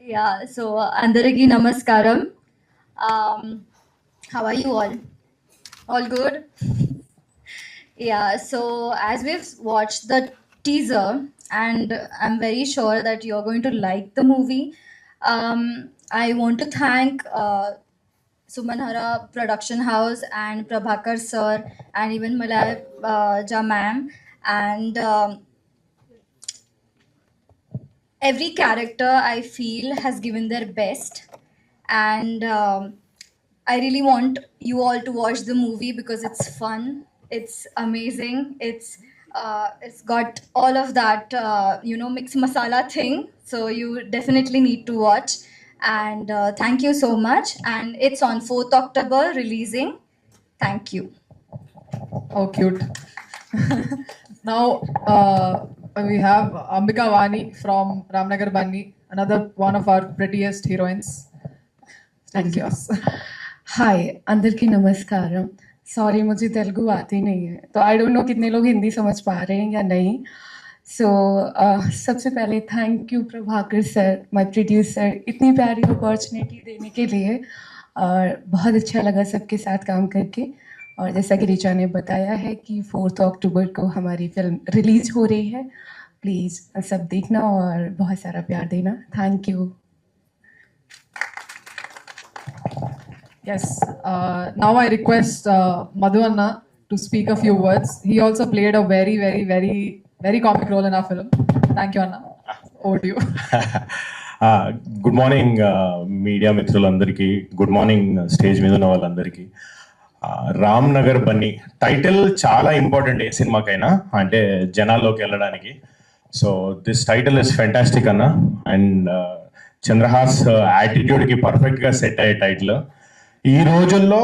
Yeah, so Andariki Namaskaram. How are you all? All good? Yeah, so as we've watched the teaser, and I'm very sure that you're going to like the movie, I want to thank Sumanhara Production House and Prabhakar Sir and even Malay Ja ma'am. And every character I feel has given their best. And I really want you all to watch the movie because it's fun, it's amazing, it's got all of that mixed masala thing. So you definitely need to watch. And thank you so much. And it's on 4th October releasing. Thank you. Oh, cute. Now we have Ambika Vani from Ramnagar Banni, another one of our prettiest heroines. Thank you. हाय अंदर की नमस्कारम sorry मुझे तेलुगु आती नहीं है तो I don't know कितने लोग हिंदी समझ पा रहे हैं या नहीं सो सबसे पहले thank you Prabhakar sir my producer इतनी प्यारी अपॉर्चुनिटी देने के लिए और बहुत अच्छा लगा सबके साथ काम करके और जैसा कि ऋचा ने बताया है कि 4 अक्टूबर को हमारी फिल्म रिलीज हो रही है प्लीज़ सब देखना और बहुत सारा प्यार देना thank you Yes. Now I request Madhu Anna to speak a few words. He also played a very, very, very, very comic role in our film. Thank you, Anna. Over to you. Good morning media మిత్రులందరికీ good morning stage మీద ఉన్న వాళ్ళందరికీ Ram Nagar Bunny title చాలా important ఏ సినిమాకైనా అంటే జనాల్లోకి వెళ్ళడానికి so this title is fantastic అన్న and Chandrahas యాటిట్యూడ్కి పర్ఫెక్ట్గా సెట్ అయ్యే టైటిల్ ఈ రోజుల్లో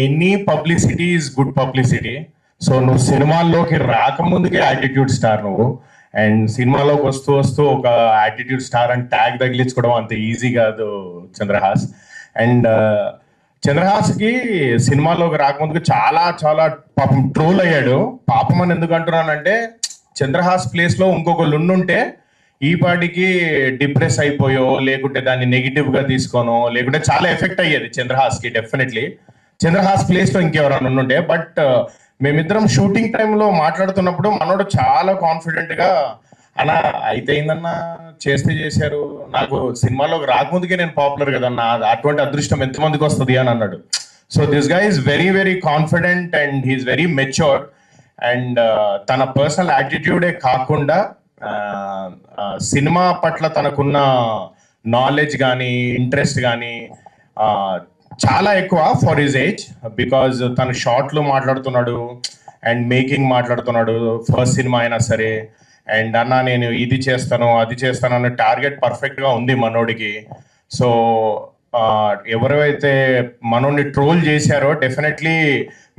any publicity is good publicity so నువ్వు సినిమాల్లోకి రాకముందుకే యాటిట్యూడ్ స్టార్ నువ్వు అండ్ సినిమాలోకి వస్తూ వస్తూ ఒక యాటిట్యూడ్ స్టార్ అని ట్యాగ్ తగిలించుకోవడం అంత ఈజీ కాదు చంద్రహాస్ అండ్ చంద్రహాస్కి సినిమాలోకి రాకముందుకు చాలా చాలా పాపం ట్రోల్ అయ్యాడు పాపం అని ఎందుకు అంటున్నానంటే చంద్రహాస్ ప్లేస్లో ఇంకొకళ్ళు ఉండుంటే ఈ పాటికి డిప్రెస్ అయిపోయో లేకుంటే దాన్ని నెగిటివ్ గా తీసుకోనో లేకుంటే చాలా ఎఫెక్ట్ అయ్యేది చంద్రహాస్ కి డెఫినెట్లీ చంద్రహాస్ ప్లేస్ లో ఇంకెవరైనా ఉండుంటే బట్ మేమిద్దరం షూటింగ్ టైంలో మాట్లాడుతున్నప్పుడు మనోడు చాలా కాన్ఫిడెంట్ గా అన్న అయితే ఏందన్నా చేస్తే చేశారు నాకు సినిమాలోకి రాకముందుకే నేను పాపులర్ కదన్నా అటువంటి అదృష్టం ఎంతమందికి వస్తుంది అని అన్నాడు so this guy is very very confident and he is very matured and తన పర్సనల్ యాటిట్యూడే కాకుండా సినిమా పట్ల తనకున్న నాలెడ్జ్ కానీ ఇంట్రెస్ట్ కానీ చాలా ఎక్కువ ఫర్ హిజ్ ఏజ్ బికాజ్ తను షార్ట్లు మాట్లాడుతున్నాడు అండ్ మేకింగ్ మాట్లాడుతున్నాడు ఫస్ట్ సినిమా అయినా సరే అండ్ అన్న నేను ఇది చేస్తాను అది చేస్తాను అనే టార్గెట్ పర్ఫెక్ట్గా ఉంది మనోడికి సో ఎవరైతే మనోడిని ట్రోల్ చేశారో డెఫినెట్లీ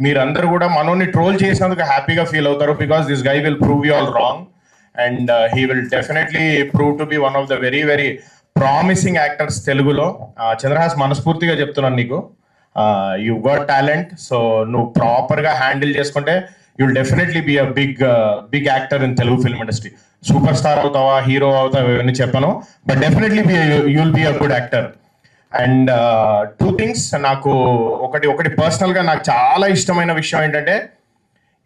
మీరందరూ కూడా మనోడిని ట్రోల్ చేసినందుకు హ్యాపీగా ఫీల్ అవుతారు because this guy will prove you all wrong and he will definitely prove to be one of the very very promising actors telugulo Chandrahas మనస్ఫూర్తిగా చెప్తున్నాను నీకు యు గాట్ టాలెంట్ సో నువ్వు ప్రాపర్ గా హ్యాండిల్ చేసుకుంటే you will definitely be a big actor in Telugu film industry super star అవుతావా hero అవుతావా ఇవన్నీ చెప్పాను but definitely you will be a good actor and two things నాకు ఒకటి పర్సనల్ గా నాకు చాలా ఇష్టమైన విషయం ఏంటంటే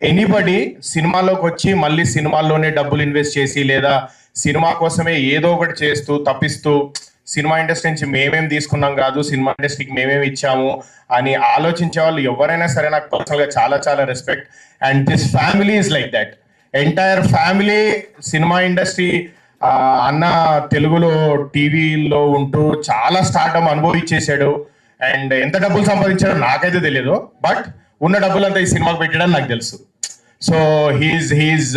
ఎనీబడి సినిమాలోకి వచ్చి మళ్ళీ సినిమాల్లోనే డబ్బులు ఇన్వెస్ట్ చేసి లేదా సినిమా కోసమే ఏదో ఒకటి చేస్తూ తప్పిస్తూ సినిమా ఇండస్ట్రీ నుంచి మేమేం తీసుకున్నాం కాదు సినిమా ఇండస్ట్రీకి మేమేమి ఇచ్చాము అని ఆలోచించే వాళ్ళు ఎవరైనా సరే నాకు పర్సనల్గా చాలా చాలా respect and this family is like that entire family cinema industry అన్న తెలుగులో టీవీలో ఉంటూ చాలా స్టార్డమ్ అనుభవించేశాడు అండ్ ఎంత డబ్బులు సంపాదించాడో నాకైతే తెలియదు బట్ ఉన్న డబ్బులంతా ఈ సినిమాకి పెట్టాడని నాకు తెలుసు so he's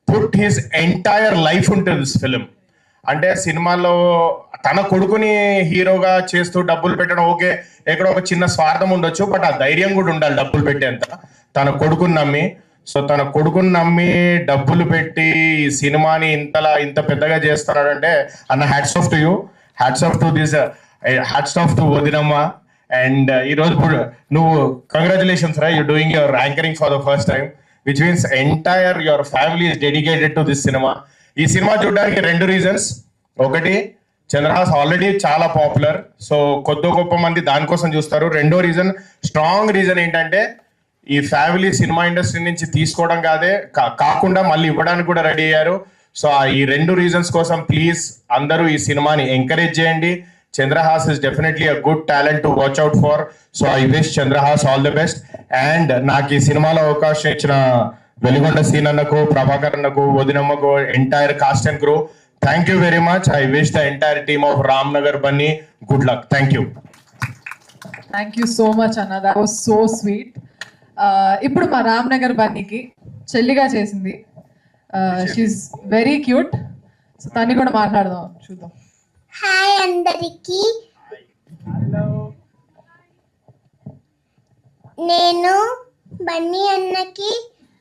put his entire life ఉంటు దిస్ ఫిలిం అంటే సినిమాలో తన కొడుకుని హీరోగా చేస్తూ డబ్బులు పెట్టడం ఓకే ఎక్కడో ఒక చిన్న స్వార్థం ఉండొచ్చు బట్ ఆ ధైర్యం కూడా ఉండాలి డబ్బులు పెట్టేంత తన కొడుకుని నమ్మి సో తన కొడుకుని నమ్మి డబ్బులు పెట్టి ఈ సినిమాని ఇంత పెద్దగా చేస్తున్నాడంటే అన్న hats off to you hats off to this hats off to వదినమ్మ అండ్ ఈరోజు నువ్వు కంగ్రాచులేషన్స్ రా you doing your anchoring for the first time which means entire your family is dedicated to this cinema ఈ cinema చూడడానికి రెండు reasons ఒకటి Chandrahas already చాలా popular, so కొద్ది గొప్ప మంది దానికోసం చూస్తారు. రెండో రీజన్, స్ట్రాంగ్ రీజన్ ఏంటంటే ఈ ఫ్యామిలీ సినిమా ఇండస్ట్రీ నుంచి తీసుకోవడం కాకుండా మళ్ళీ ఇవ్వడానికి కూడా రెడీ అయ్యారు. సో ఈ రెండు రీజన్స్ కోసం ప్లీజ్ అందరూ ఈ సినిమాని ఎంకరేజ్ చేయండి. Chandrahas is definitely a good talent to watch out for. So I wish Chandrahas all the best. And నాకు ఈ సినిమాలో అవకాశం ఇచ్చిన వెలిగొండ సీనన్నకు, ప్రభాకర్ అన్నకు, వదినమ్మకు, entire cast and crew, thank you very much. I wish the entire team of Ramnagar Bunny good luck. Thank you. Thank you so much అన్న, that was so sweet. ఇప్పుడు మా రామ్నగర్ బన్నీకి చెల్లిగా చేసింది, షీఈస్ వెరీ క్యూట్. సో తన్ని కూడా మాట్లాడదాం, చూద్దాం. హాయ్ అందరికి, నేను బన్నీ అన్నకి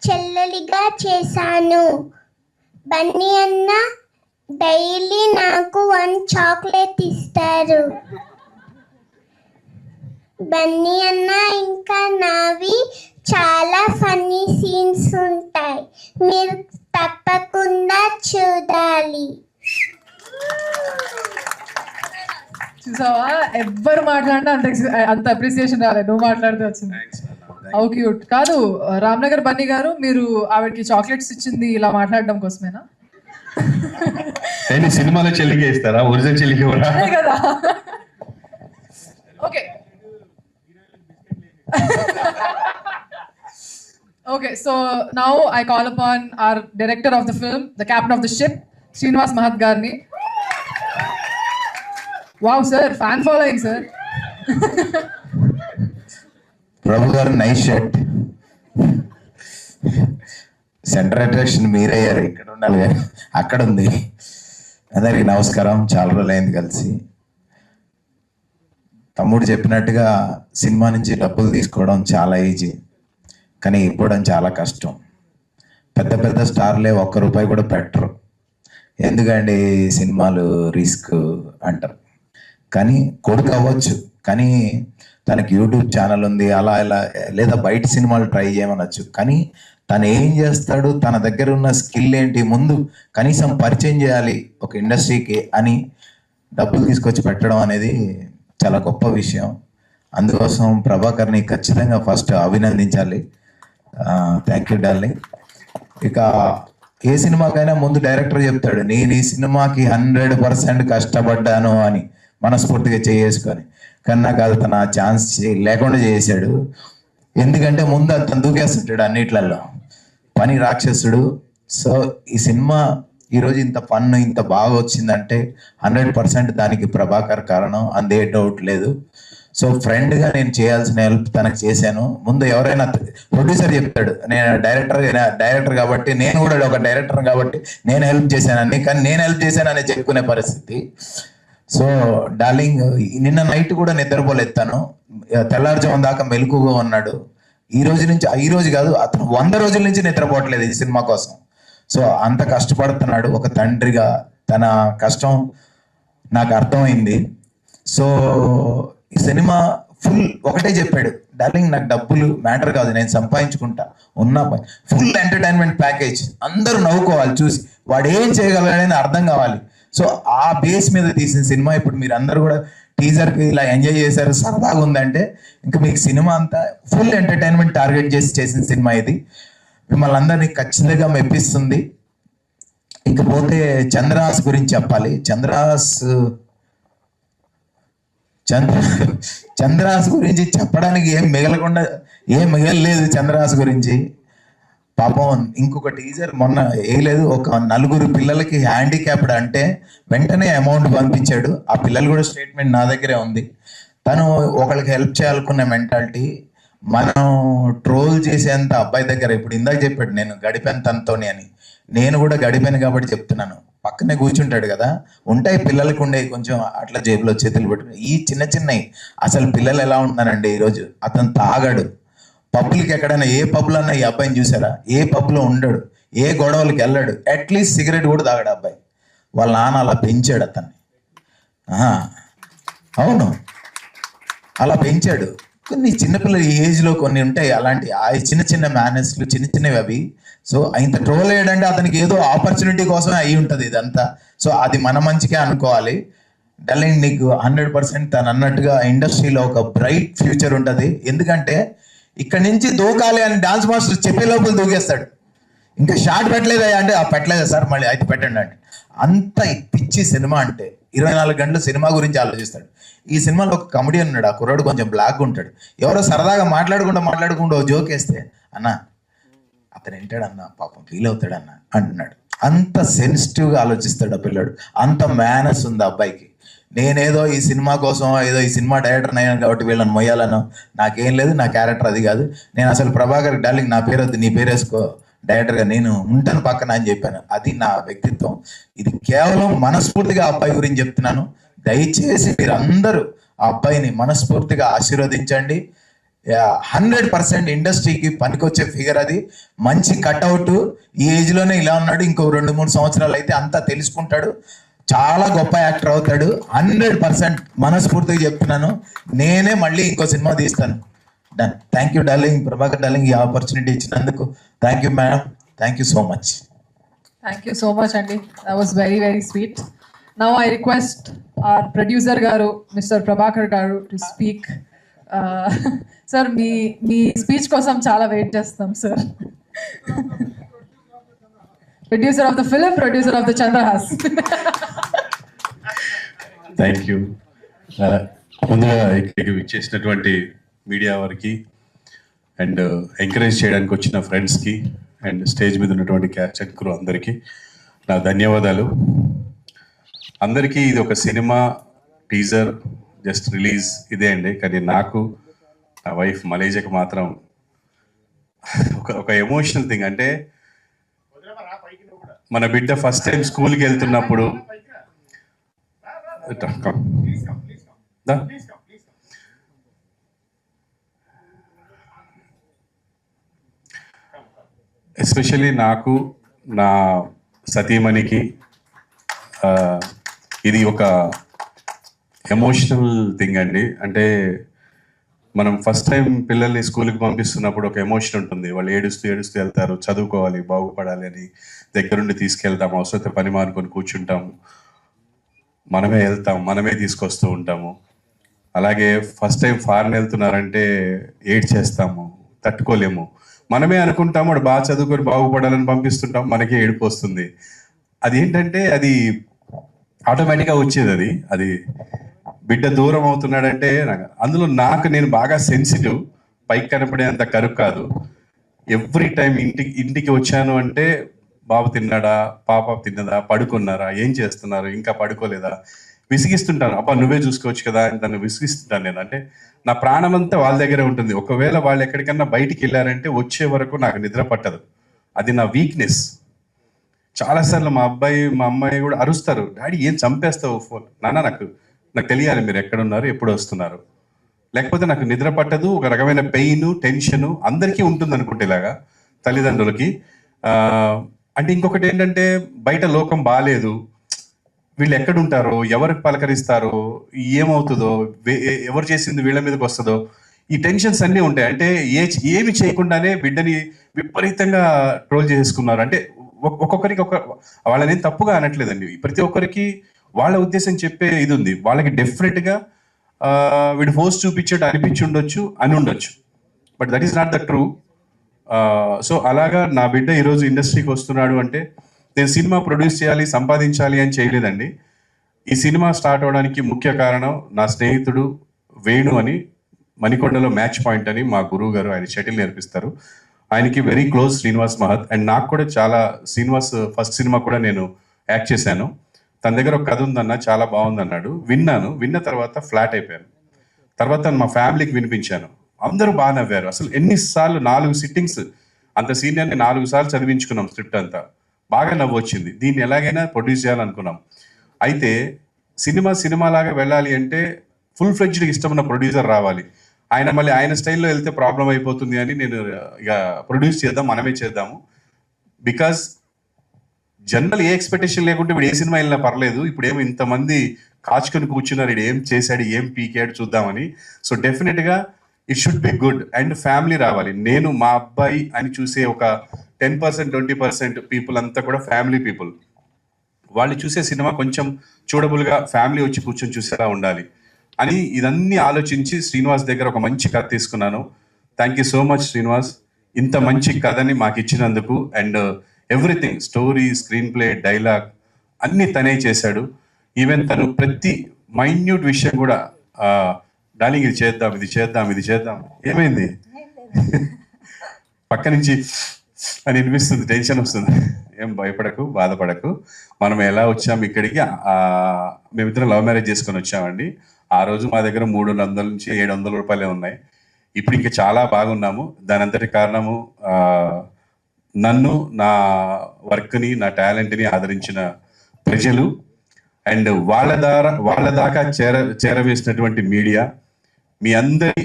చెల్లెలిగా చేశాను. బన్నీ అన్న డైలీ నాకు 1 చాక్లెట్ ఇస్తారు. బన్నీ అన్న ఇంకా నావి చాలా ఫన్నీ సీన్స్ ఉంటాయి, మీరు తప్పకుండా చూడాలి. చూసావా, ఎవ్వరు మాట్లాడినా అంత అప్రిసియేషన్ రాలేదు, నువ్వు మాట్లాడితే వచ్చింది. How cute. కాదు రామ్నగర్ బన్నీ గారు, మీరు ఆవిడకి చాక్లెట్స్ ఇచ్చింది ఇలా మాట్లాడడం కోసమేనా? సినిమాలో చెల్లికి ఇస్తారా, ఒరిజినల్ చెల్లికి అదే కదా. Okay okay, so now I call upon our director of the film, the captain of the ship, Srinivas Mahat Garni. Wow sir, fan following sir. ప్రభు గారు నైస్ షర్ట్. సెంటర్ అట్రాక్షన్ మీరయ్యారు, ఇక్కడ ఉండాలి కానీ అక్కడ ఉంది. అందరికి నమస్కారం, చాలా రోజులైంది కలిసి. తమ్ముడు చెప్పినట్టుగా సినిమా నుంచి డబ్బులు తీసుకోవడం చాలా ఈజీ, కానీ ఇవ్వడం చాలా కష్టం. పెద్ద పెద్ద స్టార్లే ₹1 కూడా పెట్టరు, ఎందుకండి సినిమాలు రిస్క్ అంటారు. కానీ కొడుకు అవ్వచ్చు, కానీ తనకి యూట్యూబ్ ఛానల్ ఉంది, అలా ఇలా లేదా బయట సినిమాలు ట్రై చేయమనొచ్చు. కానీ తను ఏం చేస్తాడు, తన దగ్గర ఉన్న స్కిల్ ఏంటి, ముందు కనీసం పరిచయం చేయాలి ఒక ఇండస్ట్రీకి అని డబ్బులు తీసుకొచ్చి పెట్టడం అనేది చాలా గొప్ప విషయం. అందుకోసం ప్రభాకర్ని ఖచ్చితంగా ఫస్ట్ అభినందించాలి. Thank you darling. ఇక ఏ సినిమాకైనా ముందు డైరెక్టర్ చెప్తాడు, నేను ఈ సినిమాకి 100% కష్టపడ్డాను అని మనస్ఫూర్తిగా చేసుకొని. కానీ నాకు అది తన ఛాన్స్ లేకుండా చేశాడు. ఎందుకంటే ముందు అతను దూకేస్తుంటాడు అన్నిట్లలో, పని రాక్షసుడు. సో ఈ సినిమా ఈరోజు ఇంత ఫన్ ఇంత బాగా వచ్చిందంటే 100% దానికి ప్రభాకర్ కారణం, అందే డౌట్ లేదు. సో ఫ్రెండ్గా నేను చేయాల్సిన హెల్ప్ తనకు చేశాను. ముందు ఎవరైనా ప్రొడ్యూసర్ చెప్తాడు, నేను డైరెక్టర్ కాబట్టి, నేను కూడా ఒక డైరెక్టర్ కాబట్టి నేను హెల్ప్ చేశానని, కానీ నేను హెల్ప్ చేశానని చెప్పుకునే పరిస్థితి. సో డార్లింగ్, నిన్న నైట్ కూడా నిద్రపోలేదు తను, తెల్లారుజాము దాకా మెలకుగా ఉన్నాడు. ఈ రోజు కాదు, అతను 100 రోజుల నుంచి నిద్రపోవట్లేదు ఈ సినిమా కోసం. సో అంత కష్టపడుతున్నాడు. ఒక తండ్రిగా తన కష్టం నాకు అర్థమైంది. సో ఈ సినిమా ఫుల్ ఒకటే చెప్పాడు, డార్లింగ్ నాకు డబ్బులు మ్యాటర్ కాదు, నేను సంపాదించుకుంటా, ఉన్న ఫుల్ ఎంటర్టైన్మెంట్ ప్యాకేజ్, అందరూ నవ్వుకోవాలి చూసి, వాడు ఏం చేయగలడని అర్థం కావాలి. సో ఆ బేస్ మీద తీసిన సినిమా. ఇప్పుడు మీరు అందరూ కూడా టీజర్కి ఇలా ఎంజాయ్ చేశారు, సరదాగా ఉందంటే ఇంకా మీకు సినిమా అంతా ఫుల్ ఎంటర్టైన్మెంట్ టార్గెట్ చేసి చేసిన సినిమా ఇది. మిమ్మల్ని అందరినీ ఖచ్చితంగా మెప్పిస్తుంది. ఇకపోతే చంద్రహాస్ గురించి చెప్పాలి. చంద్రహాస్ గురించి చెప్పడానికి ఏం మిగలలేదు. చంద్రహాస్ గురించి పాపం ఇంకొక టీజర్ మొన్న వేయలేదు, ఒక 4 పిల్లలకి హ్యాండిక్యాప్డ్ అంటే వెంటనే అమౌంట్ పంపించాడు. ఆ పిల్లలు కూడా స్టేట్మెంట్ నా దగ్గరే ఉంది. తను ఒకరికి హెల్ప్ చేయాలనుకున్న మెంటాలిటీ. మనం ట్రోల్ చేసేంత అబ్బాయి దగ్గర, ఇప్పుడు ఇందాక చెప్పాడు నేను గడిపాను తనతోని అని, నేను కూడా గడిపాను కాబట్టి చెప్తున్నాను. పక్కనే కూర్చుంటాడు కదా, ఉంటాయి పిల్లలకు ఉండేవి కొంచెం అట్లా జేబులో చేతులు పెట్టుకుని, ఈ చిన్నవి. అసలు పిల్లలు ఎలా ఉన్నారండి ఈరోజు, అతను తాగాడు, పబ్బులకి ఎక్కడైనా ఏ పబ్లో అన్నా ఈ అబ్బాయిని చూసారా, ఏ పబ్లో ఉండడు, ఏ గొడవలకి వెళ్ళాడు, అట్లీస్ట్ సిగరెట్ కూడా తాగాడు అబ్బాయి. వాళ్ళ నాన్న అలా పెంచాడు అతన్ని. అవును, అలా పెంచాడు. కొన్ని చిన్నపిల్లల ఈ ఏజ్లో కొన్ని ఉంటాయి అలాంటి చిన్న మేనర్స్లు, చిన్నవి అవి. సో ఇంత ట్రోల్ అయ్యాడంటే అతనికి ఏదో ఆపర్చునిటీ కోసమే అయి ఉంటుంది ఇదంతా. సో అది మన మంచికే అనుకోవాలి. డార్లింగ్ నీకు 100% తను అన్నట్టుగా ఇండస్ట్రీలో ఒక బ్రైట్ ఫ్యూచర్ ఉంటుంది. ఎందుకంటే ఇక్కడి నుంచి దూకాలి అని డాన్స్ మాస్టర్ చెప్పే లోపల దూకేస్తాడు. ఇంకా షార్ట్ పెట్టలేదా అంటే పెట్టలేదా సార్, మళ్ళీ అయితే పెట్టండి అంటే. అంత పిచ్చి సినిమా అంటే 24 గంటలు సినిమా గురించి ఆలోచిస్తాడు. ఈ సినిమాలో ఒక కమెడియన్ ఉన్నాడు, ఆ కుర్రాడు కొంచెం బ్లాక్ ఉంటాడు. ఎవరో సరదాగా మాట్లాడుకుంటూ జోక్ వేస్తే అన్న అతను వింటాడన్న పాపం ఫీల్ అవుతాడన్న అంటున్నాడు. అంత సెన్సిటివ్గా ఆలోచిస్తాడు ఆ పిల్లాడు. అంత మేనస్ ఉంది ఆ అబ్బాయికి. నేనేదో ఈ సినిమా కోసం ఏదో ఈ సినిమా డైరెక్టర్ అయ్యాను కాబట్టి వీళ్ళని మొయ్యాలను నాకేం లేదు, నా క్యారెక్టర్ అది కాదు. నేను అసలు ప్రభాకర్ డార్లింగ్ నా పేరు వద్దు, నీ పేరు వేసుకో డైరెక్టర్గా, నేను ఉంటాను పక్కన అని చెప్పాను. అది నా వ్యక్తిత్వం. ఇది కేవలం మనస్ఫూర్తిగా ఆ అబ్బాయి గురించి చెప్తున్నాను. దయచేసి మీరందరూ ఆ అబ్బాయిని మనస్ఫూర్తిగా ఆశీర్వదించండి. 100% ఇండస్ట్రీకి పనికొచ్చే ఫిగర్ అది. మంచి కట్అవుట్. ఈ ఏజ్లోనే ఇలా ఉన్నాడు, ఇంకో 2-3 సంవత్సరాలు అయితే అంతా తెలుసుకుంటాడు, చాలా గొప్ప యాక్టర్ అవుతాడు. 100% మనస్ఫూర్తిగా చెప్తున్నాను. నేనే మళ్ళీ ఇంకో సినిమా తీస్తాను. Done. Thank you darling, Prabhakar darling, ఈ ఆపర్చునిటీ ఇచ్చినందుకు thank you madam. Thank you so much. Thank you so much, Andy. That was very, very sweet. Now I request our producer garu, Mr. Prabhakar garu, to speak. Sir, me speech కోసం చాలా wait చేస్తాం sir. Producer of the film, producer of the Chandrahas. Thank you. ముందుగా ఇక్కడికి విచ్చేసినటువంటి media వారికి and encourage చేయడానికి వచ్చిన ఫ్రెండ్స్కి అండ్ స్టేజ్ మీద ఉన్నటువంటి క్యాప్చర్ క్రూ అందరికీ నా ధన్యవాదాలు. అందరికీ ఇది ఒక సినిమా టీజర్ జస్ట్ రిలీజ్ ఇదే అండి. కానీ నాకు నా వైఫ్ మలేజియాకి మాత్రం ఒక ఎమోషనల్ థింగ్. అంటే మన బిడ్డ ఫస్ట్ టైం స్కూల్కి వెళ్తున్నప్పుడు ఎస్పెషల్లీ నాకు, నా సతీమణికి ఇది ఒక ఎమోషనల్ థింగ్ అండి. అంటే మనం ఫస్ట్ టైం పిల్లల్ని స్కూల్కి పంపిస్తున్నప్పుడు ఒక ఎమోషన్ ఉంటుంది. వాళ్ళు ఏడుస్తూ వెళ్తారు, చదువుకోవాలి, బాగుపడాలి అని దగ్గరుండి తీసుకెళ్తాము. అవసరమైతే పని మానుకొని కూర్చుంటాము, మనమే వెళ్తాం, మనమే తీసుకొస్తూ ఉంటాము. అలాగే ఫస్ట్ టైం ఫారెన్ వెళ్తున్నారంటే ఏడ్చేస్తాము, తట్టుకోలేము. మనమే అనుకుంటాము వాడు బాగా చదువుకొని బాగుపడాలని పంపిస్తుంటాం, మనకే ఏడుపు వస్తుంది. అది ఏంటంటే అది ఆటోమేటిక్గా వచ్చేది. అది బిడ్డ దూరం అవుతున్నాడంటే అందులో నేను బాగా సెన్సిటివ్, పైకి కనపడేంత కరుకు కాదు. ఎవ్రీ టైం ఇంటికి వచ్చాను అంటే బాబు తిన్నాడా, పాప తిన్నదా, పడుకున్నారా, ఏం చేస్తున్నారు, ఇంకా పడుకోలేదా, విసిగిస్తుంటాను. అబ్బా నువ్వే చూసుకోవచ్చు కదా అని తను విసిగిస్తుంటాను నేను. అంటే నా ప్రాణం అంతా వాళ్ళ దగ్గరే ఉంటుంది. ఒకవేళ వాళ్ళు ఎక్కడికన్నా బయటికి వెళ్ళారంటే వచ్చే వరకు నాకు నిద్ర పట్టదు. అది నా వీక్నెస్. చాలాసార్లు మా అమ్మాయి కూడా అరుస్తారు, డాడీ ఏం చంపేస్తావు ఫోన్, నాకు తెలియాలి మీరు ఎక్కడున్నారు, ఎప్పుడు వస్తున్నారు, లేకపోతే నాకు నిద్ర పట్టదు. ఒక రకమైన పెయిన్, టెన్షన్ అందరికీ ఉంటుంది అనుకుంటే ఇలాగా తల్లిదండ్రులకి. అంటే ఇంకొకటి ఏంటంటే బయట లోకం బాగాలేదు, వీళ్ళు ఎక్కడుంటారో, ఎవరికి పలకరిస్తారో, ఏమవుతుందో, ఎవరు చేసింది వీళ్ళ మీదకి వస్తుందో, ఈ టెన్షన్స్ అన్నీ ఉంటాయి. అంటే ఏమి చేయకుండానే బిడ్డని విపరీతంగా ట్రోల్ చేసుకున్నారు. అంటే ఒక్కొక్కరికి వాళ్ళని తప్పుగా అనట్లేదండి. ప్రతి ఒక్కరికి వాళ్ళ ఉద్దేశం చెప్పే ఇది ఉంది. వాళ్ళకి డెఫినెట్గా వీడు ఫోర్స్ చూపించాడు అనిపించి ఉండొచ్చు, but that is not the true. So అలాగా నా బిడ్డ ఈరోజు ఇండస్ట్రీకి వస్తున్నాడు అంటే నేను సినిమా ప్రొడ్యూస్ చేయాలి, సంపాదించాలి అని చేయలేదండి. ఈ సినిమా స్టార్ట్ అవడానికి ముఖ్య కారణం నా స్నేహితుడు వేణు అని, మణికొండలో మ్యాచ్ పాయింట్ అని మా గురువు గారు, ఆయన షటిల్ నేర్పిస్తారు. ఆయనకి వెరీ క్లోజ్ శ్రీనివాస్ మహత్. అండ్ నాకు కూడా చాలా, శ్రీనివాస్ ఫస్ట్ సినిమా కూడా నేను యాక్ట్ చేశాను. తన దగ్గర ఒక కథ ఉందన్న, చాలా బాగుందన్నాడు. విన్న తర్వాత ఫ్లాట్ అయిపోయాను. తర్వాత మా ఫ్యామిలీకి వినిపించాను, అందరూ బాగా నవ్వారు. అసలు ఎన్నిసార్లు 4 సిట్టింగ్స్, అంత సీనియర్ని 4 సార్లు చదివించుకున్నాం స్క్రిప్ట్ అంతా, బాగా నవ్వు వచ్చింది. దీన్ని ఎలాగైనా ప్రొడ్యూస్ చేయాలనుకున్నాం. అయితే సినిమా లాగా వెళ్ళాలి అంటే ఫుల్ ఫ్లెడ్జ్డ్గా ఇష్టమున్న ప్రొడ్యూసర్ రావాలి. ఆయన మళ్ళీ ఆయన స్టైల్లో వెళ్తే ప్రాబ్లం అయిపోతుంది అని నేను ఇక ప్రొడ్యూస్ చేద్దాం, మనమే చేద్దాము. బికాజ్ జనరల్ ఏ ఎక్స్పెక్టేషన్ లేకుంటే ఇప్పుడు ఏ సినిమా వెళ్ళినా పర్లేదు, ఇప్పుడు ఏమో ఇంతమంది కాచుకొని కూర్చున్నారు, ఇది ఏం చేశాడు, ఏం పీకాడు చూద్దామని. సో డెఫినెట్గా it should be good and family రావాలి. నేను మా అబ్బాయి అని చూసే ఒక 10%, 20% పీపుల్ అంతా కూడా ఫ్యామిలీ పీపుల్. వాళ్ళు చూసే సినిమా కొంచెం చూడబుల్గా ఫ్యామిలీ వచ్చి కూర్చొని చూసేలా ఉండాలి అని ఇదన్నీ ఆలోచించి శ్రీనివాస్ దగ్గర ఒక మంచి కథ తీసుకున్నాను. Thank you so much Srinivas, ఇంత మంచి కథని మాకు ఇచ్చినందుకు. And everything, story, screen play, dialogue అన్నీ తనే చేశాడు. ఈవెన్ తను ప్రతి మైన్యూట్ విషయం కూడా డార్లింగ్ ఇది చేద్దాం, ఇది చేద్దాం, ఇది చేద్దాం, ఏమైంది పక్క నుంచి అని అనిపిస్తుంది, టెన్షన్ వస్తుంది. ఏం భయపడకు, బాధపడకు. మనం ఎలా వచ్చాం ఇక్కడికి, మేమిద్దరం లవ్ మ్యారేజ్ చేసుకొని వచ్చామండి. ఆ రోజు మా దగ్గర 300 నుంచి 700 రూపాయలే ఉన్నాయి. ఇప్పుడు ఇంకా చాలా బాగున్నాము. దాని అంతటి కారణము నన్ను, నా వర్క్ని, నా టాలెంట్ని ఆదరించిన ప్రజలు అండ్ వాళ్ళ దాకా చేరవేసినటువంటి మీడియా. మీ అందరి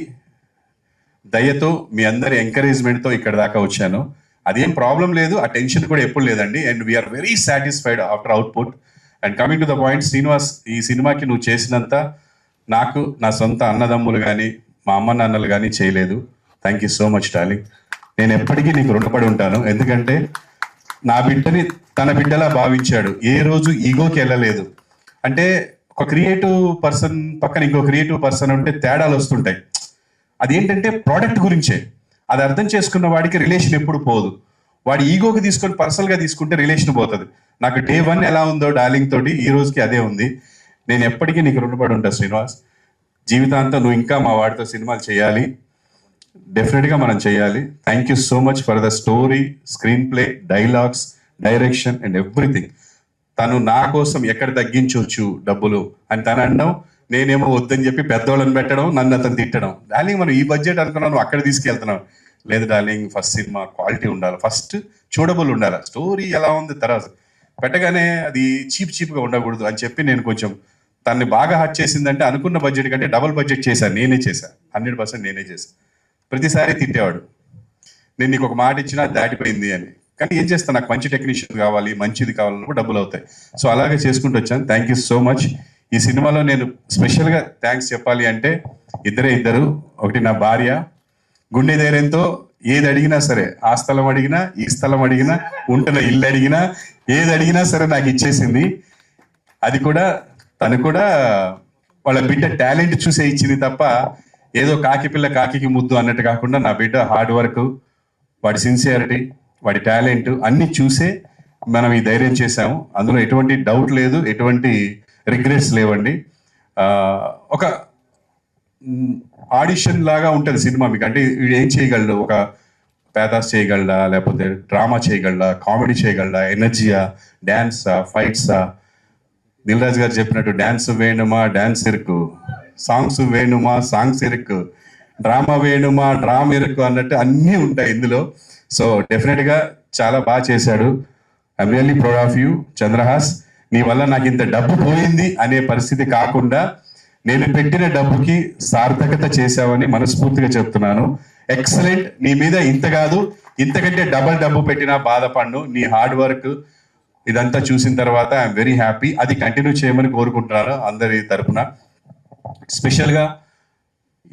దయతో, మీ అందరి ఎంకరేజ్మెంట్తో ఇక్కడ దాకా వచ్చాను. అదేం ప్రాబ్లం లేదు, ఆ టెన్షన్ కూడా ఎప్పుడు లేదండి. And we are very satisfied after output. And coming to the point, Srinivas, ఈ సినిమాకి నువ్వు చేసినంత నాకు నా సొంత అన్నదమ్ములు కానీ మా అమ్మ నాన్నలు కానీ చేయలేదు. Thank you so much darling. నేను ఎప్పటికీ నీకు రుణపడి ఉంటాను. ఎందుకంటే నా బిడ్డని తన బిడ్డలా భావించాడు. ఏ రోజు ఈగోకి వెళ్ళలేదు. అంటే ఒక క్రియేటివ్ పర్సన్ పక్కన ఇంకో క్రియేటివ్ పర్సన్ ఉంటే తేడాలు వస్తుంటాయి. అదేంటంటే ప్రోడక్ట్ గురించే. అది అర్థం చేసుకున్న వాడికి రిలేషన్ ఎప్పుడు పోదు. వాడి ఈగోకి తీసుకొని పర్సనల్గా తీసుకుంటే రిలేషన్ పోతుంది. నాకు డే 1 ఎలా ఉందో డార్లింగ్ తోటి ఈ రోజుకి అదే ఉంది. నేను ఎప్పటికీ నీకు రుణపడి ఉంటా శ్రీనివాస్. జీవితాంతం నువ్వు ఇంకా మా వాడితో సినిమాలు చేయాలి, డెఫినెట్గా మనం చేయాలి. Thank you so much for the story, screen play, dialogues, direction and everything. తను నా కోసం ఎక్కడ తగ్గించవచ్చు డబ్బులు అని తను అనడం, నేనేమో వద్దని చెప్పి పెద్దోళ్ళని పెట్టడం, నన్ను అతను తిట్టడం. డార్లింగ్ మనం ఈ బడ్జెట్ అనుకున్నాను, నువ్వు అక్కడ తీసుకెళ్తున్నావు. లేదు డార్లింగ్, ఫస్ట్ సినిమా క్వాలిటీ ఉండాలి, ఫస్ట్ చూడబుల్ ఉండాలి, స్టోరీ ఎలా ఉంది తర్వాత పెట్టగానే అది చీప్గా ఉండకూడదు అని చెప్పి నేను కొంచెం తనని బాగా హర్ట్ చేసిందంటే అనుకున్న బడ్జెట్ కంటే డబుల్ బడ్జెట్ చేశాను. నేనే చేశాను, 100% నేనే చేశాను. ప్రతిసారి తిట్టేవాడు, నేను నీకు ఒక మాట ఇచ్చినా దాటిపోయింది అని. కానీ ఏం చేస్తాను, నాకు మంచి టెక్నీషియన్ కావాలి, మంచిది కావాలన్నప్పుడు డబ్బులు అవుతాయి. సో అలాగే చేసుకుంటూ వచ్చాను. Thank you so much. ఈ సినిమాలో నేను స్పెషల్గా థ్యాంక్స్ చెప్పాలి అంటే ఇద్దరు. ఒకటి నా భార్య, గుండె ధైర్యంతో ఏది అడిగినా సరే, ఆ స్థలం అడిగినా, ఈ స్థలం అడిగినా, ఉంటున్న ఇల్లు అడిగినా, ఏది అడిగినా సరే నాకు ఇచ్చేసింది. అది కూడా తను కూడా వాళ్ళ బిడ్డ టాలెంట్ చూసే ఇచ్చింది తప్ప ఏదో కాకి పిల్ల కాకి ముద్దు అన్నట్టు కాకుండా నా బిడ్డ హార్డ్ వర్క్, వాడి సిన్సియారిటీ, వాడి టాలెంట్ అన్ని చూసే మనం ఈ ధైర్యం చేశాము. అందులో ఎటువంటి డౌట్ లేదు, ఎటువంటి రిగ్రెట్స్ లేవండి. ఒక ఆడిషన్ లాగా ఉంటుంది సినిమా మీకు. అంటే వీడు ఏం చేయగలడు, ఒక పేదాస్ చేయగలడా, లేకపోతే డ్రామా చేయగలడా, కామెడీ చేయగలడా, ఎనర్జీయా, డ్యాన్సా, ఫైట్సా. దిల్ రాజు గారు చెప్పినట్టు డ్యాన్స్ వేణుమా, డ్యాన్స్ ఇరుకు, సాంగ్స్ వేణుమా, సాంగ్స్ ఇరుకు, డ్రామా వేణుమా, డ్రామా ఇరుకు అన్నట్టు అన్నీ ఉంటాయి ఇందులో. సో డెఫినెట్గా చాలా బాగా చేశాడు. I'm really proud of you Chandrahas. నీ వల్ల నాకు ఇంత డబ్బు పోయింది అనే పరిస్థితి కాకుండా నేను పెట్టిన డబ్బుకి సార్థకత చేశావని మనస్ఫూర్తిగా చెప్తున్నాను. ఎక్సలెంట్. నీ మీద ఇంత కాదు, ఇంతకంటే డబల్ డబ్బు పెట్టినా బాధపడ్ను. నీ హార్డ్ వర్క్ ఇదంతా చూసిన తర్వాత ఐఎమ్ వెరీ హ్యాపీ. అది కంటిన్యూ చేయమని కోరుకుంటున్నాను అందరి తరఫున. స్పెషల్గా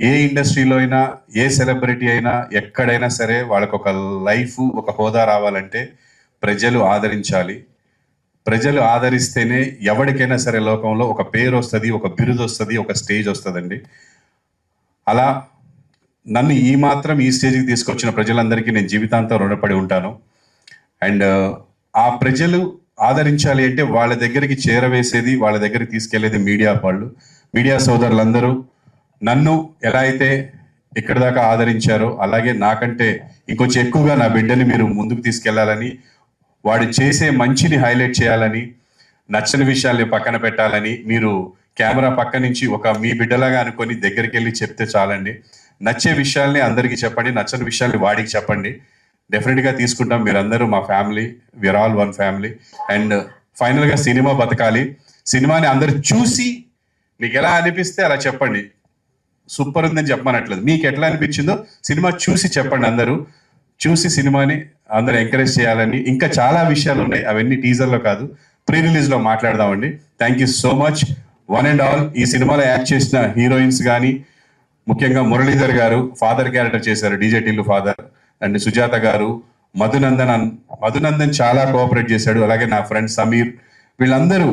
ఏ ఇండస్ట్రీలో అయినా, ఏ సెలబ్రిటీ అయినా, ఎక్కడైనా సరే వాళ్ళకు ఒక లైఫ్, ఒక హోదా రావాలంటే ప్రజలు ఆదరించాలి. ప్రజలు ఆదరిస్తేనే ఎవరికైనా సరే లోకంలో ఒక పేరు వస్తుంది, ఒక బిరుదు వస్తుంది, ఒక స్టేజ్ వస్తుందండి. అలా నన్ను ఈ మాత్రం ఈ స్టేజ్కి తీసుకొచ్చిన ప్రజలందరికీ నేను జీవితాంతం రుణపడి ఉంటాను. అండ్ ఆ ప్రజలు ఆదరించాలి అంటే వాళ్ళ దగ్గరికి చేరవేసేది, వాళ్ళ దగ్గరికి తీసుకెళ్లేది మీడియా వాళ్ళు. మీడియా సోదరులందరూ నన్ను ఎలా అయితే ఇక్కడ దాకా ఆదరించారో అలాగే నాకంటే ఇంకొంచెం ఎక్కువగా నా బిడ్డని మీరు ముందుకు తీసుకెళ్లాలని, వాడు చేసే మంచిని హైలైట్ చేయాలని, నచ్చని విషయాల్ని పక్కన పెట్టాలని మీరు కెమెరా పక్క నుంచి ఒక మీ బిడ్డలాగా అనుకొని దగ్గరికి వెళ్ళి చెప్తే చాలండి. నచ్చే విషయాల్ని అందరికీ చెప్పండి, నచ్చని విషయాల్ని వాడికి చెప్పండి. డెఫినెట్గా తీసుకుంటాం. మీరందరూ మా family, we are all one family. And ఫైనల్గా సినిమా బతకాలి. సినిమాని అందరు చూసి మీకు ఎలా అనిపిస్తే అలా చెప్పండి. సూపర్ ఉందని చెప్పమనట్లేదు, మీకు ఎట్లా అనిపించిందో సినిమా చూసి చెప్పండి. అందరూ చూసి సినిమాని అందరూ ఎంకరేజ్ చేయాలని. ఇంకా చాలా విషయాలు ఉన్నాయి, అవన్నీ టీజర్లో కాదు, ప్రీ రిలీజ్లో మాట్లాడదామండి. Thank you so much one and all. ఈ సినిమాలో యాక్ట్ చేసిన హీరోయిన్స్ కానీ, ముఖ్యంగా మురళీధర్ గారు ఫాదర్ క్యారెక్టర్ చేశారు, DJ Tillu father. And Sujatha గారు, మధునందన్ చాలా కోఆపరేట్ చేశాడు. అలాగే నా ఫ్రెండ్ సమీర్, వీళ్ళందరూ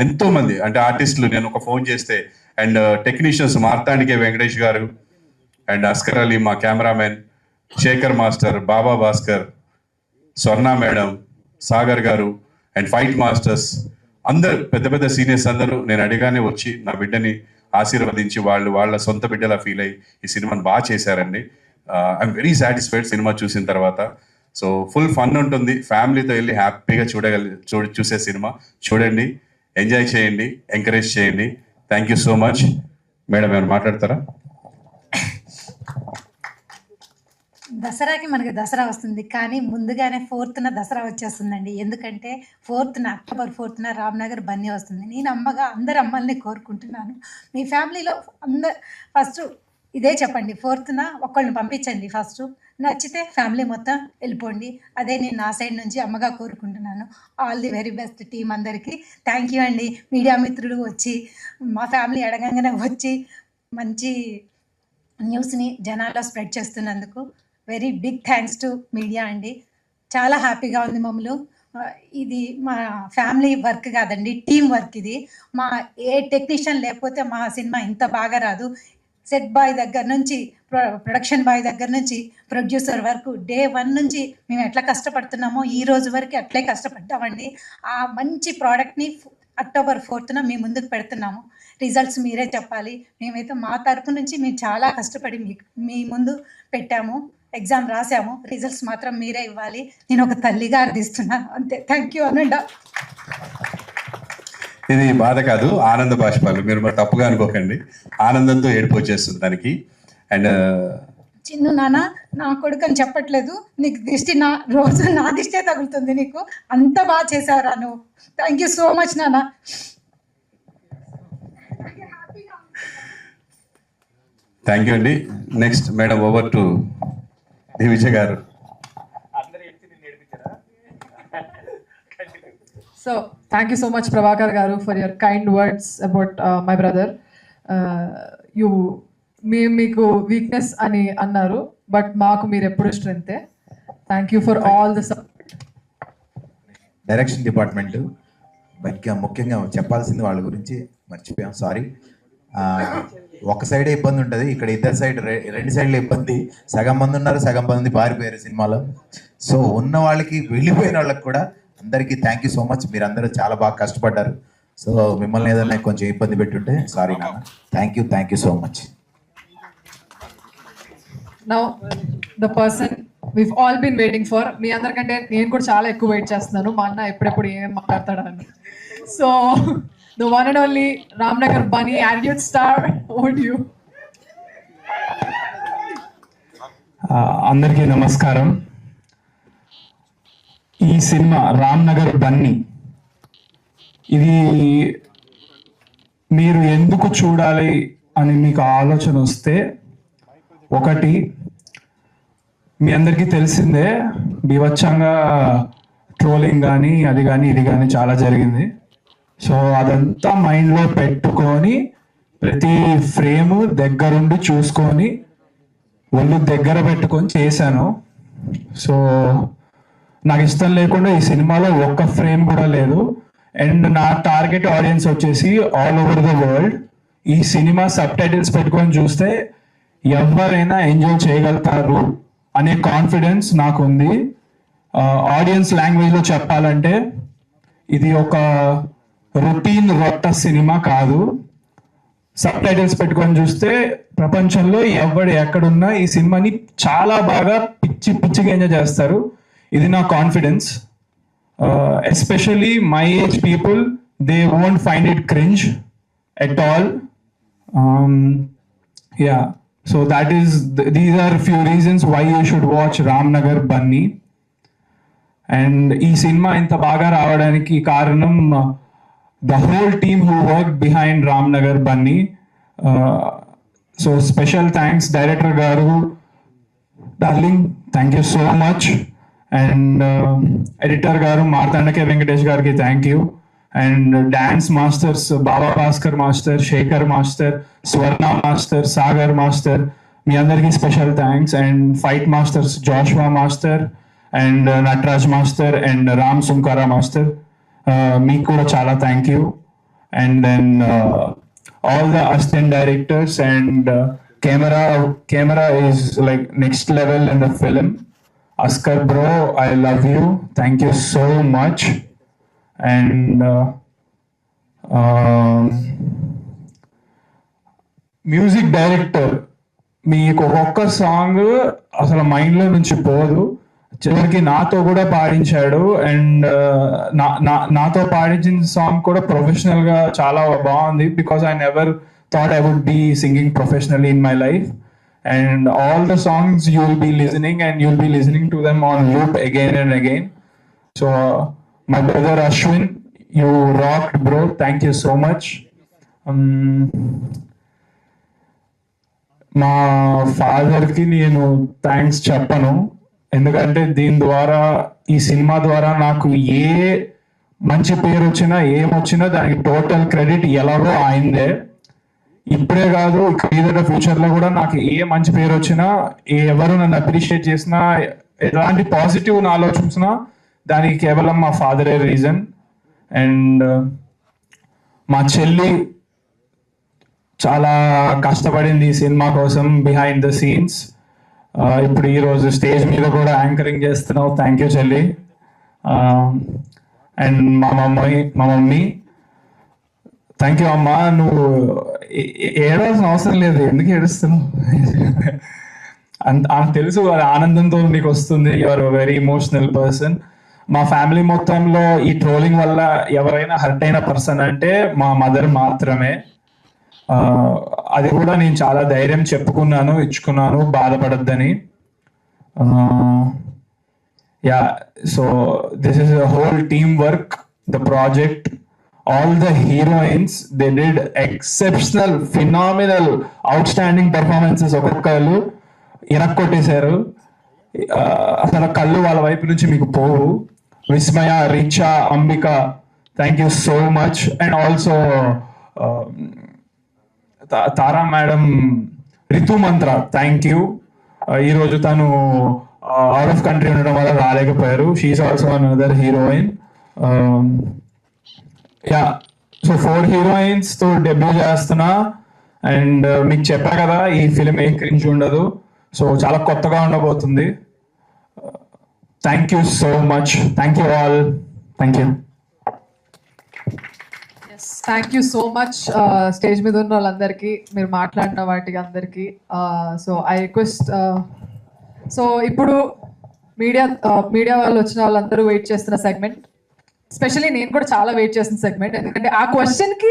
ఎంతో మంది అంటే ఆర్టిస్టులు, నేను ఒక ఫోన్ చేస్తే, అండ్ టెక్నీషియన్స్ మార్తాండికే వెంకటేష్ గారు అండ్ అస్కర్ అలీ, మా కెమెరామెన్ శేఖర్ మాస్టర్, బాబా భాస్కర్, స్వర్ణ మేడం, సాగర్ గారు అండ్ ఫైట్ మాస్టర్స్ అందరూ, పెద్ద పెద్ద సీనియర్స్ అందరూ నేను అడిగానే వచ్చి నా బిడ్డని ఆశీర్వదించి వాళ్ళ సొంత బిడ్డలా ఫీల్ అయ్యి ఈ సినిమాని బాగా చేశారండి. ఐఎమ్ వెరీ సాటిస్ఫైడ్ సినిమా చూసిన తర్వాత. సో ఫుల్ ఫన్ ఉంటుంది, ఫ్యామిలీతో వెళ్ళి హ్యాపీగా చూసే సినిమా. చూడండి, ఎంజాయ్ చేయండి, ఎంకరేజ్ చేయండి. Thank you so much. Madam ఏమైనా మాట్లాడతారా? దసరాకి మనకి దసరా వస్తుంది, కానీ ముందుగానే 4th దసరా వచ్చేస్తుందండి. ఎందుకంటే అక్టోబర్ 4th రామ్నగర్ బన్నీ వస్తుంది. నేను అమ్మగా అందరు అమ్మల్ని కోరుకుంటున్నాను, మీ ఫ్యామిలీలో ఫస్ట్ ఇదే చెప్పండి, 4th ఒక్కళ్ళని పంపించండి. ఫస్ట్ నచ్చితే ఫ్యామిలీ మొత్తం వెళ్ళిపోండి. అదే నేను నా సైడ్ నుంచి అమ్మగా కోరుకుంటున్నాను. All the very best team అందరికీ. థ్యాంక్ యూ అండి. మీడియా మిత్రులు వచ్చి మా ఫ్యామిలీ అడగంగానే వచ్చి మంచి న్యూస్ని జనాల్లో స్ప్రెడ్ చేస్తున్నందుకు very big thanks to media అండి. చాలా హ్యాపీగా ఉంది మమ్మల్ని. ఇది మా ఫ్యామిలీ వర్క్ కాదండి, టీం వర్క్ ఇది. మా ఏ టెక్నీషియన్ లేకపోతే మా సినిమా ఇంత బాగా రాదు. సెట్ బాయ్ దగ్గర నుంచి, ప్రొడక్షన్ బాయ్ దగ్గర నుంచి, ప్రొడ్యూసర్ వరకు డే 1 నుంచి మేము ఎట్లా కష్టపడుతున్నామో ఈ రోజు వరకు అట్లే కష్టపడ్డామండి. ఆ మంచి ప్రోడక్ట్ని అక్టోబర్ 4th మీ ముందుకు పెడుతున్నాము. రిజల్ట్స్ మీరే చెప్పాలి. మేమైతే మా తరపు నుంచి మేము చాలా కష్టపడి మీ ముందు పెట్టాము, ఎగ్జామ్ రాసాము. రిజల్ట్స్ మాత్రం మీరే ఇవ్వాలి. నేను ఒక తల్లిగా అర్థిస్తున్నాను, అంతే. థ్యాంక్ యూ అనండా. ఇది బాధ కాదు, ఆనంద బాష్పాలు. మీరు మరి తప్పుగా అనుకోకండి, ఆనందంతో ఏడుపు వచ్చేస్తుంది దానికి. అండ్ చిన్ను నాన్న, నా కొడుకు అని చెప్పట్లేదు, నీకు దిష్టి రోజు నా దిష్టే తగులుతుంది. నీకు అంత బాగా చేసావురా నువ్వు. థ్యాంక్ యూ సో మచ్ నాన్న. థ్యాంక్ యూ అండి. Next madam, over to Vijay గారు. So, thank you so much, Prabhakar Garu, for your kind words about my brother. మీకు వీక్నెస్ అని అన్నారు, బట్ మాకు మీరు ఎప్పుడు స్ట్రెంగ్తే. Thank you for all the support. Direction department ముఖ్యంగా చెప్పాల్సింది వాళ్ళ గురించి మర్చిపోయాం, సారీ. ఒక సైడే ఇబ్బంది ఉంటుంది, ఇక్కడ ఇద్దరు సైడ్, 2 సైడ్ల ఇబ్బంది. సగం మంది ఉన్నారు, సగం మంది పారిపోయారు సినిమాలో. సో ఉన్న వాళ్ళకి, వెళ్ళిపోయిన వాళ్ళకి కూడా అందరికీ థ్యాంక్ యూ సో మచ్. మీరు అందరూ చాలా బాగా కష్టపడ్డారు. సో మిమ్మల్ని ఏదైనా కొంచెం ఇబ్బంది పెట్టుంటే సారీ నాన్న. Thank you so much. Now the person we've all been waiting for, మీ అందరికంటే నేను కూడా చాలా ఎక్కువ వెయిట్ చేస్తున్నాను, మా అన్న ఎప్పుడెప్పుడు ఏం మాట్లాడతాడని. So the one and only Ramnagar Bunny, attitude star, over to you. అందరికీ నమస్కారం. ఈ సినిమా రామ్నగర్ బన్నీ, ఇది మీరు ఎందుకు చూడాలి అని మీకు ఆలోచన వస్తే, ఒకటి, మీ అందరికీ తెలిసిందే బీభత్సంగా ట్రోలింగ్ కానీ అది కానీ ఇది కానీ చాలా జరిగింది. సో అదంతా మైండ్లో పెట్టుకొని ప్రతి ఫ్రేము దగ్గరుండి చూసుకొని ఒళ్ళు దగ్గర పెట్టుకొని చేశాను. సో నాకు ఇష్టం లేకుండా ఈ సినిమాలో ఒక్క ఫ్రేమ్ కూడా లేదు. అండ్ నా టార్గెట్ ఆడియన్స్ వచ్చేసి ఆల్ ఓవర్ ద వరల్డ్. ఈ సినిమా సబ్ టైటిల్స్ పెట్టుకొని చూస్తే ఎవరైనా ఎంజాయ్ చేయగలుగుతారు అనే కాన్ఫిడెన్స్ నాకు ఉంది. ఆడియన్స్ లాంగ్వేజ్లో చెప్పాలంటే ఇది ఒక రొటీన్ రొట్ట సినిమా కాదు. సబ్ టైటిల్స్ పెట్టుకొని చూస్తే ప్రపంచంలో ఎవడు ఎక్కడున్నా ఈ సినిమాని చాలా బాగా పిచ్చిగా ఎంజాయ్ చేస్తారు. ఇది నా confidence. Especially my age people, they won't find it cringe at all. Yeah, so these are few reasons why you should watch Ramnagar Bunny. And ఈ సినిమా ఇంత బాగా రావడానికి కారణం the whole team who worked behind Ramnagar Bunny. So special thanks, Director Garu, darling, thank you so much. And Editor Garu, Marthandake Venkatesh Garki, thank you. And dance masters, Baba Bhaskar Master, Shekhar Master, Swarna Master, Sagar Master, మీ అందరికి special thanks. And fight masters, Joshua Master and Natraj Master and Ram Sunkara Master. మీకు కూడా చాలా thank you. And then all the assistant directors and camera is like next level in the film. Askar bro, I love you, thank you so much. And music director, మీకు ఒక్క song అసలు మైండ్లో నుంచి పోదు, చివరికి నాతో కూడా పాడించాడు. అండ్ నాతో పాడించిన సాంగ్ కూడా ప్రొఫెషనల్గా చాలా బాగుంది, because I never thought I would be singing professionally in my life. And all the songs you will be listening and you will be listening to them on loop again and again. So my brother Ashwin, you rocked bro, thank you so much. మా ఫాదర్కి నేను thanks చెప్పను, ఎందుకంటే దీని ద్వారా, ఈ cinema ద్వారా నాకు ఏ మంచి పేరు వచ్చినా ఏమొచ్చినా దానికి టోటల్ క్రెడిట్ ఎలాగో ఆయనదే. ఇప్పుడే కాదు, ఇక ఫ్యూచర్లో కూడా నాకు ఏ మంచి పేరు వచ్చినా, ఎవరు నన్ను అప్రిషియేట్ చేసినా, ఎలాంటి పాజిటివ్ ఆలోచించినా దానికి కేవలం మా ఫాదరే రీజన్. అండ్ మా చెల్లి చాలా కష్టపడింది ఈ సినిమా కోసం బిహైండ్ ద సీన్స్. ఇప్పుడు ఈరోజు స్టేజ్ మీద కూడా యాంకరింగ్ చేస్తున్నావు, థ్యాంక్ యూ చెల్లి. అండ్ మా మమ్మీ థ్యాంక్ యూ అమ్మా. నువ్వు ఏడవలసిన అవసరం లేదు, ఎందుకు ఏడుస్తున్నావు? తెలుసు ఆనందంతో నీకు వస్తుంది, you are very emotional person. మా ఫ్యామిలీ మొత్తంలో ఈ ట్రోలింగ్ వల్ల ఎవరైనా హర్ట్ అయిన పర్సన్ అంటే మా మదర్ మాత్రమే. అది కూడా నేను చాలా ధైర్యం చెప్పుకున్నాను, ఇచ్చుకున్నాను, బాధపడద్దని. Yeah, so this is a whole team work, the project. All the heroines, they did exceptional, phenomenal, outstanding performances. ఒక్కొక్కరు ఇరక్కొట్టేశారు, అసలు కళ్ళు వాళ్ళ వైపు నుంచి మీకు పోవు. Vismaya, Richa, Ambika, thank you so much. And also Tara madam, Ritu Mantra, thank you. ఈరోజు తను అవుట్ ఆఫ్ కంట్రీ ఉండడం వల్ల రాలేకపోయారు. She is also another heroine. Yeah, so 4 heroines తో డెబ్యూ చేస్తున్నా. అండ్ మీకు చెప్పా కదా, ఈ ఫిలిం ఏ క్రింజ్ ఉండదు, సో చాలా కొత్తగా ఉండబోతుంది. Thank you so much, thank you all, thank you. Thank you so much stage మీద ఉన్న వాళ్ళందరికీ, మీరు మాట్లాడిన వాటికి అందరికీ. సో ఐ రిక్వెస్ట్, సో ఇప్పుడు మీడియా వాళ్ళు వచ్చిన వాళ్ళందరూ వెయిట్ చేస్తున్న సెగ్మెంట్, స్పెషల్లీ నేను కూడా చాలా వెయిట్ చేసిన సెగ్మెంట్, ఎందుకంటే ఆ క్వశ్చన్ కి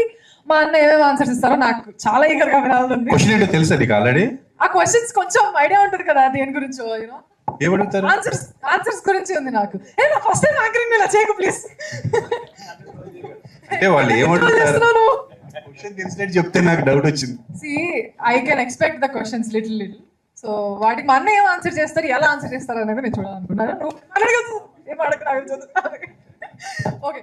మా అన్న ఏమేమి ఆన్సర్స్ ఇస్తారో నాకు చాలా ఈగర్గా వినాలని. క్వశ్చన్ ఏంటో తెలుసా నీకు ఆల్రెడీ? ఆ క్వశ్చన్స్ కొంచెం ఐడియా ఉంటుంది కదా దేని గురించో, యూనో ఏమడుగుతారు? ఆన్సర్స్ గురించి ఉంది నాకు. నా ఫస్ట్ టైం యాంకరింగ్ ఇలా చేయకు ప్లీజ్. అంటే వాళ్ళు ఏమడుగుతారు? క్వశ్చన్ తెలిసినట్టు చెప్తే నాకు డౌట్ వచ్చింది. See, I can expect the questions little. So వాటికి మా అన్న ఏం ఆన్సర్ చేస్తారు, ఎలా ఆన్సర్ చేస్తారు అనేది నేను చూడాలనుకున్నాను. నువ్వు అడగదు, ఏం అడగ. ఓకే.